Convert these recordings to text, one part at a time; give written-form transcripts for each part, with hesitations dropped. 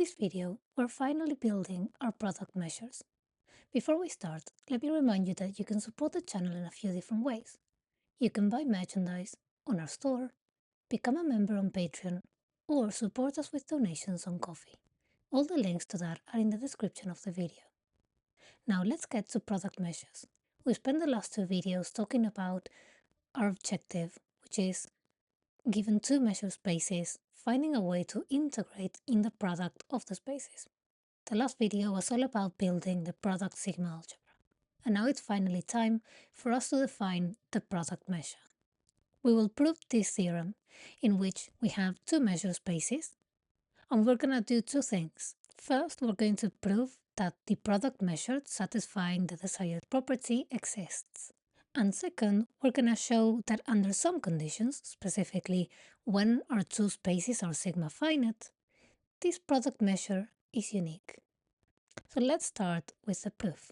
this video, we're finally building our product measures. Before we start, let me remind you that you can support the channel in a few different ways. You can buy merchandise on our store, become a member on Patreon, or support us with donations on Ko-fi. All the links to that are in the description of the video. Now let's get to product measures. We spent the last two videos talking about our objective, which is, given two measure spaces, finding a way to integrate in the product of the spaces. The last video was all about building the product sigma-Algebra, and now it's finally time for us to define the product measure. We will prove this theorem in which we have two measure spaces, and we're going to do two things. First, we're going to prove that the product measure satisfying the desired property exists. And second, we're going to show that under some conditions, specifically when our two spaces are sigma finite, this product measure is unique. So let's start with the proof.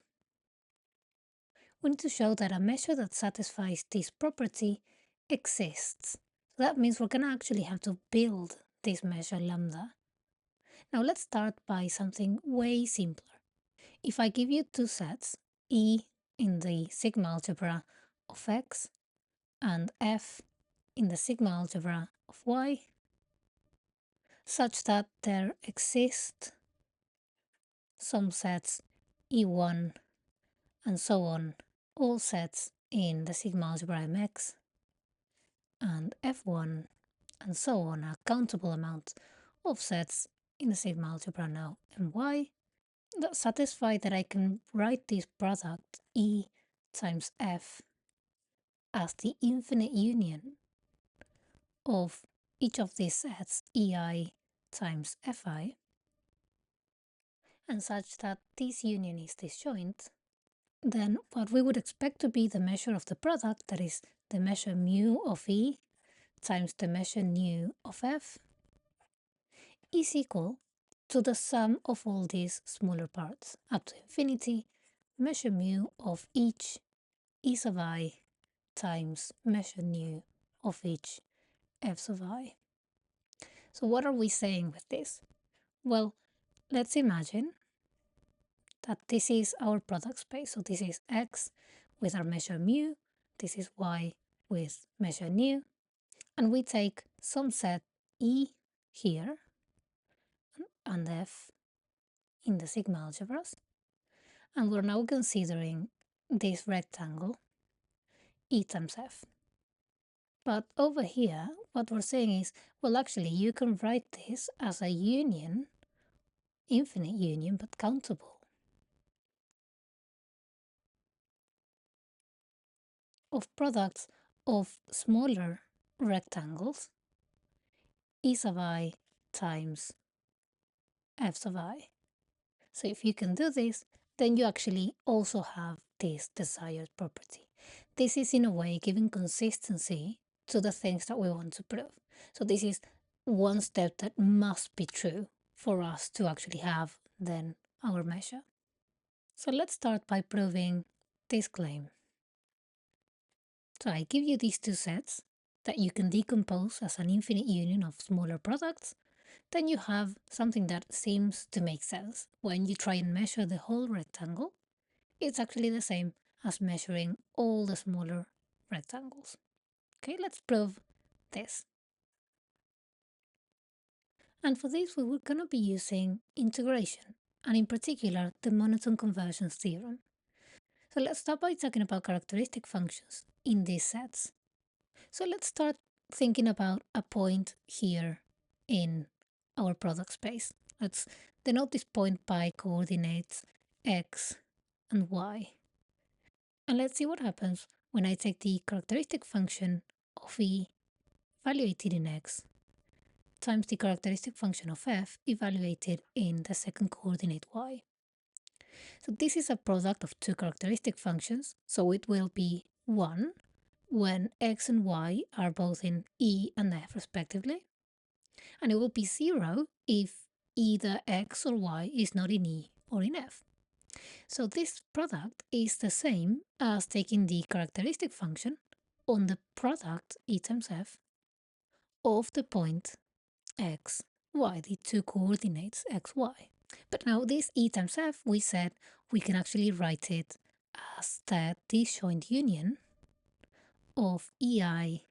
We need to show that a measure that satisfies this property exists. So that means we're going to actually have to build this measure lambda. Now let's start by something way simpler. If I give you two sets, E in the sigma-Algebra of X and F in the sigma-Algebra of Y, such that there exist some sets E1 and so on, all sets in the sigma-Algebra MX, and F1 and so on, a countable amount of sets in the sigma-Algebra now MY, that satisfy that I can write this product E times F as the infinite union of each of these sets EI times FI, and such that this union is disjoint, then what we would expect to be the measure of the product, that is the measure mu of E times the measure nu of F, is equal to the sum of all these smaller parts up to infinity, measure mu of each E sub I times measure nu of each F sub I. So what are we saying with this? Well, let's imagine that this is our product space. So this is X with our measure mu, this is Y with measure nu, and we take some set E here and F in the sigma-algebras, and we're now considering this rectangle E times F. But over here, what we're saying is, well, actually, you can write this as a union, infinite union, but countable, of products of smaller rectangles, E sub I times F sub I. So if you can do this, then you actually also have this desired property. This is in a way giving consistency to the things that we want to prove. So this is one step that must be true for us to actually have then our measure. So let's start by proving this claim. So I give you these two sets that you can decompose as an infinite union of smaller products. Then you have something that seems to make sense. When you try and measure the whole rectangle, it's actually the same as measuring all the smaller rectangles. Okay, let's prove this. And for this, we were going to be using integration, and in particular, the monotone convergence theorem. So let's start by talking about characteristic functions in these sets. So let's start thinking about a point here in our product space. Let's denote this point by coordinates x and y. And let's see what happens when I take the characteristic function of E evaluated in x times the characteristic function of f evaluated in the second coordinate y. So this is a product of two characteristic functions, so it will be 1 when x and y are both in E and f respectively, and it will be 0 if either x or y is not in E or in f. So this product is the same as taking the characteristic function on the product E times f of the point x, y, the two coordinates x, y. But now this E times F, we said we can actually write it as the disjoint union of EI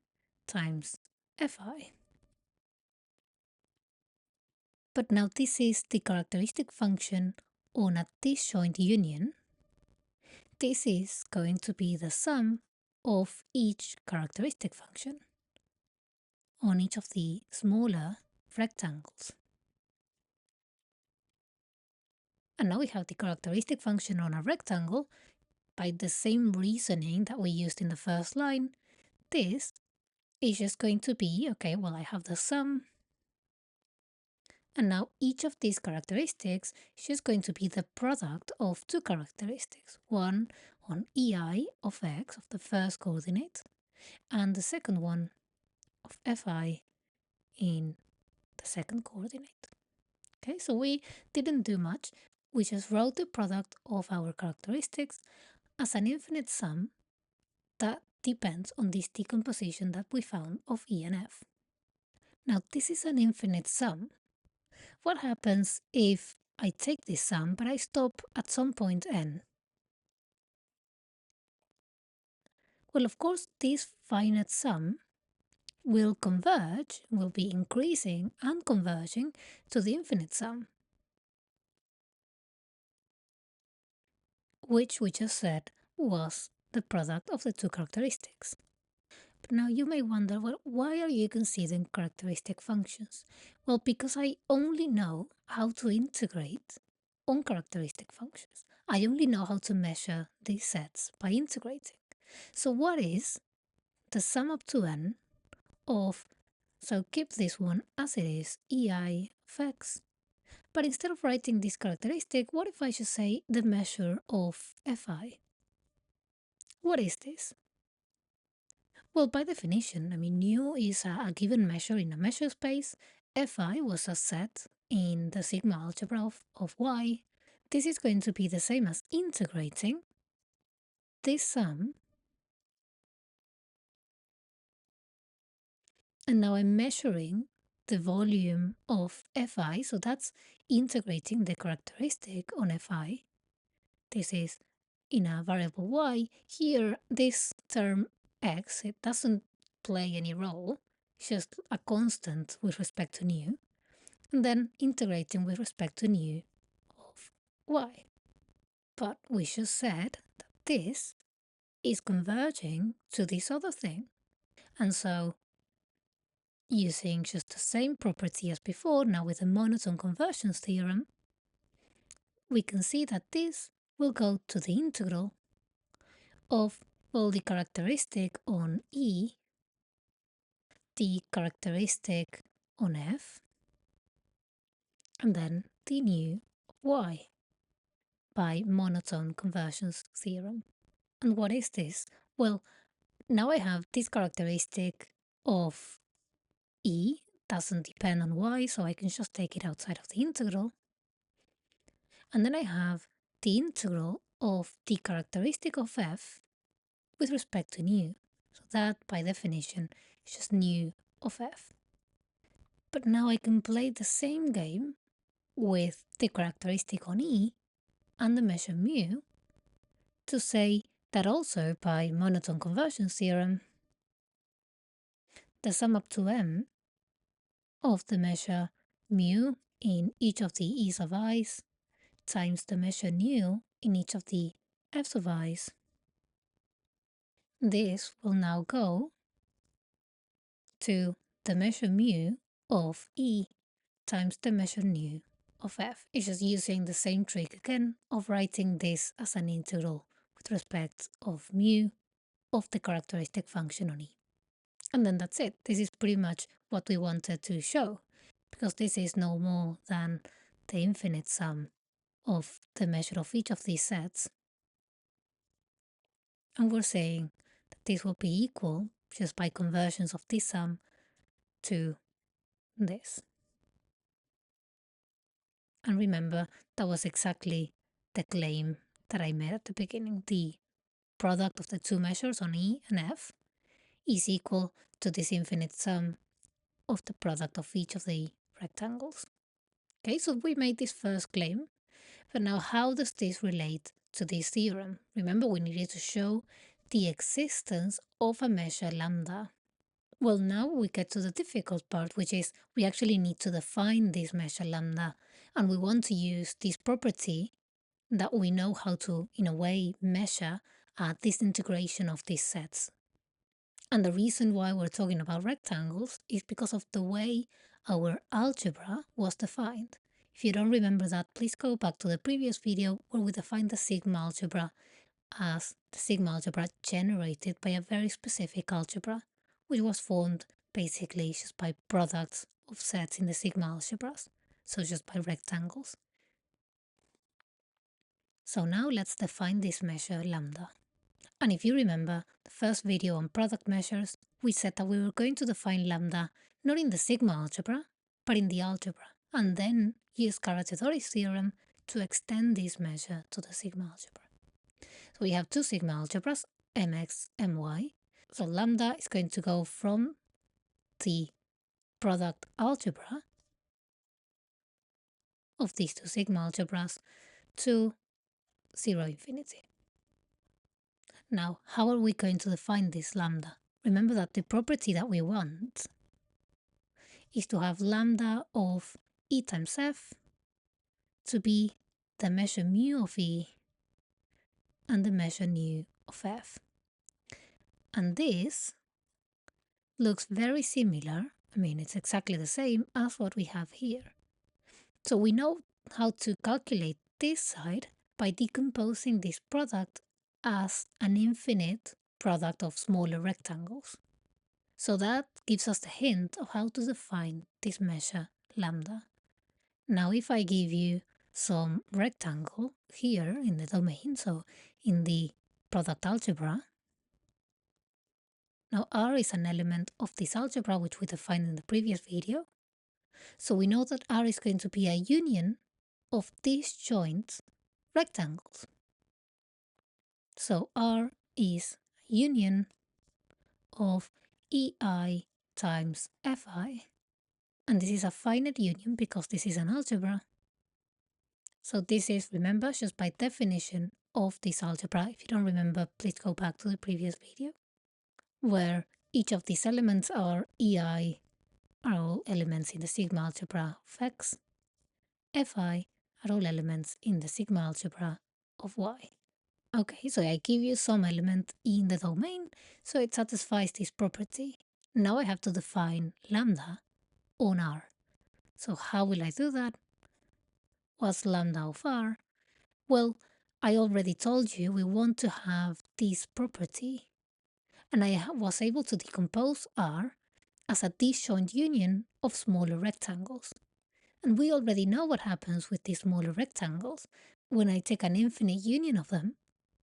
times FI. But now this is the characteristic function on a disjoint union. This is going to be the sum of each characteristic function on each of the smaller rectangles. And now we have the characteristic function on a rectangle. By the same reasoning that we used in the first line, this is just going to be, okay, well, I have the sum. And now each of these characteristics is just going to be the product of two characteristics. One on EI of x, of the first coordinate, and the second one of FI in the second coordinate. Okay, so we didn't do much. We just wrote the product of our characteristics as an infinite sum that depends on this decomposition that we found of E and F. Now, this is an infinite sum. What happens if I take this sum, but I stop at some point n? Well, of course, this finite sum will converge, will be increasing and converging to the infinite sum, which we just said was the product of the two characteristics. But now you may wonder, well, why are you considering characteristic functions? Well, because I only know how to integrate on characteristic functions. I only know how to measure these sets by integrating. So what is the sum up to n of, so keep this one as it is, EI of x. But instead of writing this characteristic, what if I just say the measure of Fi? What is this? Well, by definition, I mean, nu is a given measure in a measure space. Fi was a set in the sigma-Algebra of y. This is going to be the same as integrating this sum. And now I'm measuring the volume of Fi, so that's integrating the characteristic on Fi. This is in a variable y. Here, this term x, it doesn't play any role. It's just a constant with respect to nu. And then integrating with respect to nu of y. But we just said that this is converging to this other thing. And so, using just the same property as before, now with the monotone convergence theorem, we can see that this will go to the integral of, well, the characteristic on E, the characteristic on F, and then the nu of Y by monotone convergence theorem. And what is this? Well, now I have this characteristic of E, doesn't depend on Y, so I can just take it outside of the integral. And then I have the integral of the characteristic of F with respect to nu. So that, by definition, is just nu of F. But now I can play the same game with the characteristic on E and the measure mu to say that also by monotone convergence theorem, the sum up to m of the measure mu in each of the E's of i's times the measure nu in each of the F's of i's, this will now go to the measure mu of E times the measure nu of F. It's just using the same trick again of writing this as an integral with respect of mu of the characteristic function on E. And then that's it. This is pretty much what we wanted to show, because this is no more than the infinite sum of the measure of each of these sets. And we're saying that this will be equal, just by conversions of this sum, to this. And remember, that was exactly the claim that I made at the beginning. The product of the two measures on E and F is equal to this infinite sum of the product of each of the rectangles. Okay, so we made this first claim, but now how does this relate to this theorem? Remember, we needed to show the existence of a measure lambda. Well, now we get to the difficult part, which is we actually need to define this measure lambda, and we want to use this property that we know how to, in a way, measure this integration of these sets. And the reason why we're talking about rectangles is because of the way our algebra was defined. If you don't remember that, please go back to the previous video where we defined the sigma-Algebra as the sigma-Algebra generated by a very specific algebra, which was formed basically just by products of sets in the sigma-Algebras, so just by rectangles. So now let's define this measure lambda. And if you remember the first video on product measures, we said that we were going to define lambda not in the sigma-Algebra, but in the algebra, and then use Caratedori's theorem to extend this measure to the sigma-Algebra. So we have two sigma-Algebras, mx, my. So lambda is going to go from the product algebra of these two sigma-Algebras to 0 infinity. Now, how are we going to define this lambda? Remember that the property that we want is to have lambda of E times F to be the measure mu of E and the measure nu of F. And this looks very similar, it's exactly the same as what we have here. So we know how to calculate this side by decomposing this product as an infinite product of smaller rectangles. So that gives us the hint of how to define this measure lambda. Now if I give you some rectangle here in the domain, so in the product algebra, now R is an element of this algebra which we defined in the previous video. So we know that R is going to be a union of these joint rectangles. So R is a union of EI times FI. And this is a finite union because this is an algebra. So this is, remember, just by definition of this algebra. If you don't remember, please go back to the previous video, where each of these elements are EI are all elements in the sigma-Algebra of X. Fi are all elements in the sigma-Algebra of Y. Okay, so I give you some element in the domain, so it satisfies this property. Now I have to define lambda on R. So how will I do that? What's lambda of R? Well, I already told you we want to have this property, and I was able to decompose R as a disjoint union of smaller rectangles. And we already know what happens with these smaller rectangles. When I take an infinite union of them,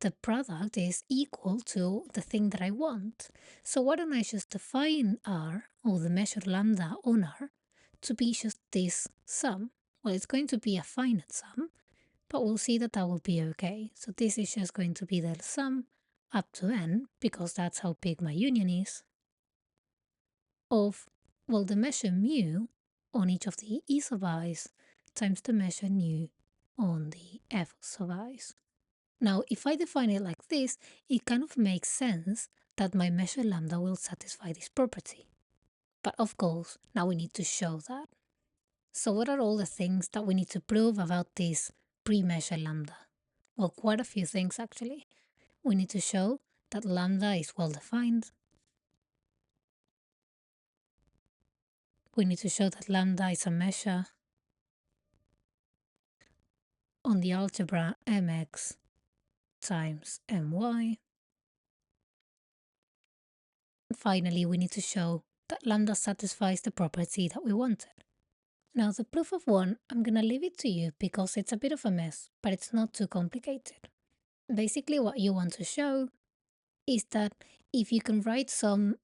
the product is equal to the thing that I want. So why don't I just define R, or the measure lambda on R, to be just this sum? Well, it's going to be a finite sum, but we'll see that that will be okay. So this is just going to be the sum up to n, because that's how big my union is, of, well, the measure mu on each of the E sub i's times the measure nu on the F sub i's. Now, if I define it like this, it kind of makes sense that my measure lambda will satisfy this property. But of course, now we need to show that. So what are all the things that we need to prove about this pre-measure lambda? Well, quite a few things actually. We need to show that lambda is well defined. We need to show that lambda is a measure on the algebra mx times my. And finally, we need to show that lambda satisfies the property that we wanted. Now, the proof of one, I'm gonna leave it to you because it's a bit of a mess, but it's not too complicated. Basically, what you want to show is that if you can write some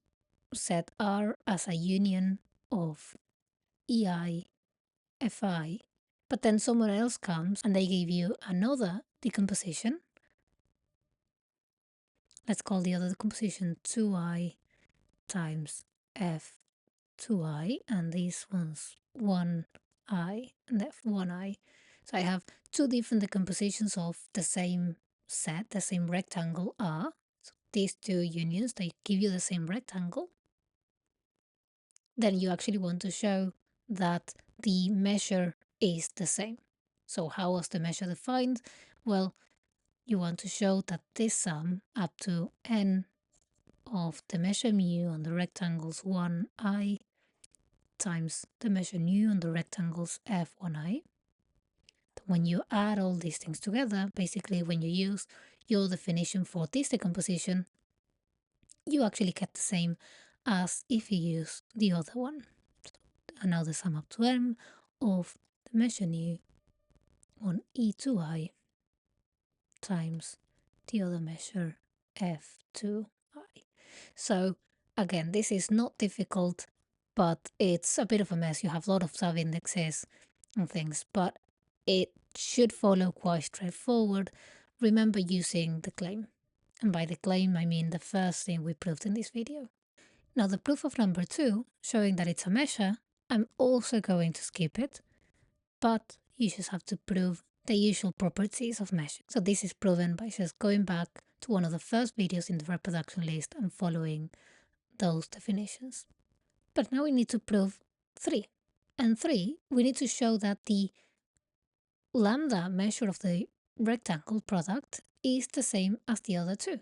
set R as a union of EI, FI, but then someone else comes and they give you another decomposition. Let's call the other decomposition 2i times F2i, and this one's f1i and f1i. So I have two different decompositions of the same set, the same rectangle R. So these two unions, they give you the same rectangle. Then you actually want to show that the measure is the same. So how was the measure defined? Well, you want to show that this sum up to n of the measure mu on the rectangles 1i times the measure nu on the rectangles f1i. When you add all these things together, basically when you use your definition for this decomposition, you actually get the same as if you use the other one. And now the sum up to n of the measure nu on e2i times the other measure f2i. So again, this is not difficult, but it's a bit of a mess. You have a lot of sub-indexes and things, but it should follow quite straightforward. Remember using the claim. And by the claim, I mean the first thing we proved in this video. Now the proof of number 2, showing that it's a measure, I'm also going to skip it, but you just have to prove the usual properties of measure. So this is proven by just going back to one of the first videos in the reproduction list and following those definitions. But now we need to prove 3. And 3, we need to show that the lambda measure of the rectangle product is the same as the other two.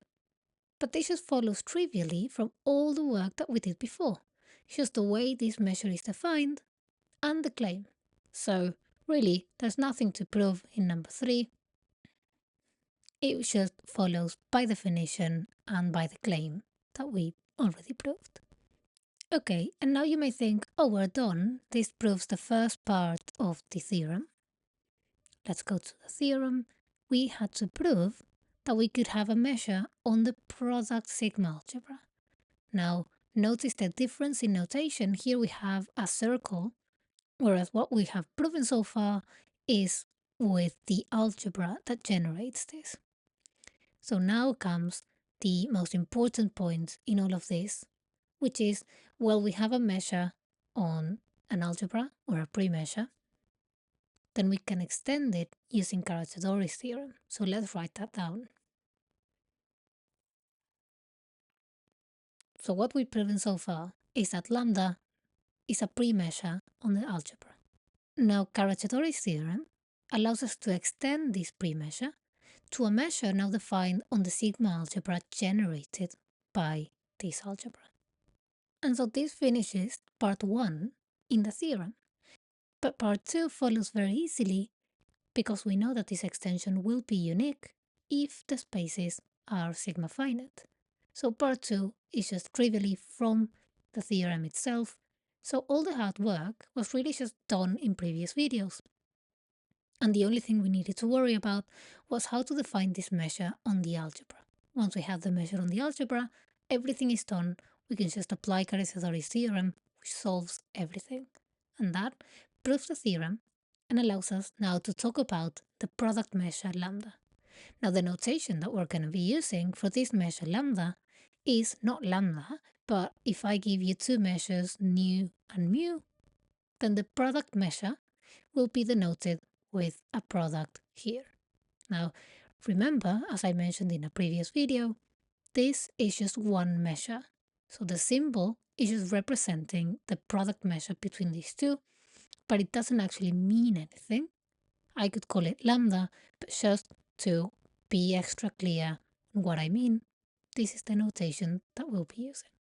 But this just follows trivially from all the work that we did before. It's just the way this measure is defined and the claim. So really, there's nothing to prove in number 3. It just follows by definition and by the claim that we already proved. Okay, and now you may think, oh, we're done. This proves the first part of the theorem. Let's go to the theorem. We had to prove that we could have a measure on the product sigma-Algebra. Now, notice the difference in notation. Here we have a circle, whereas what we have proven so far is with the algebra that generates this. So now comes the most important point in all of this, which is, well, we have a measure on an algebra or a pre-measure, then we can extend it using Caratadori's theorem. So let's write that down. So what we've proven so far is that lambda is a pre-measure on the algebra. Now Caratadori's theorem allows us to extend this pre-measure to a measure now defined on the sigma-Algebra generated by this algebra. And so this finishes part 1 in the theorem. But part 2 follows very easily because we know that this extension will be unique if the spaces are sigma-finite. So part 2 is just trivially from the theorem itself. So all the hard work was really just done in previous videos. And the only thing we needed to worry about was how to define this measure on the algebra. Once we have the measure on the algebra, everything is done. We can just apply Caratadori's theorem, which solves everything. And that proves the theorem and allows us now to talk about the product measure lambda. Now the notation that we're going to be using for this measure lambda is not lambda, but if I give you two measures nu and mu, then the product measure will be denoted with a product here. Now remember, as I mentioned in a previous video, this is just one measure. So the symbol is just representing the product measure between these two, but it doesn't actually mean anything. I could call it lambda, but just to be extra clear on what I mean, this is the notation that we'll be using.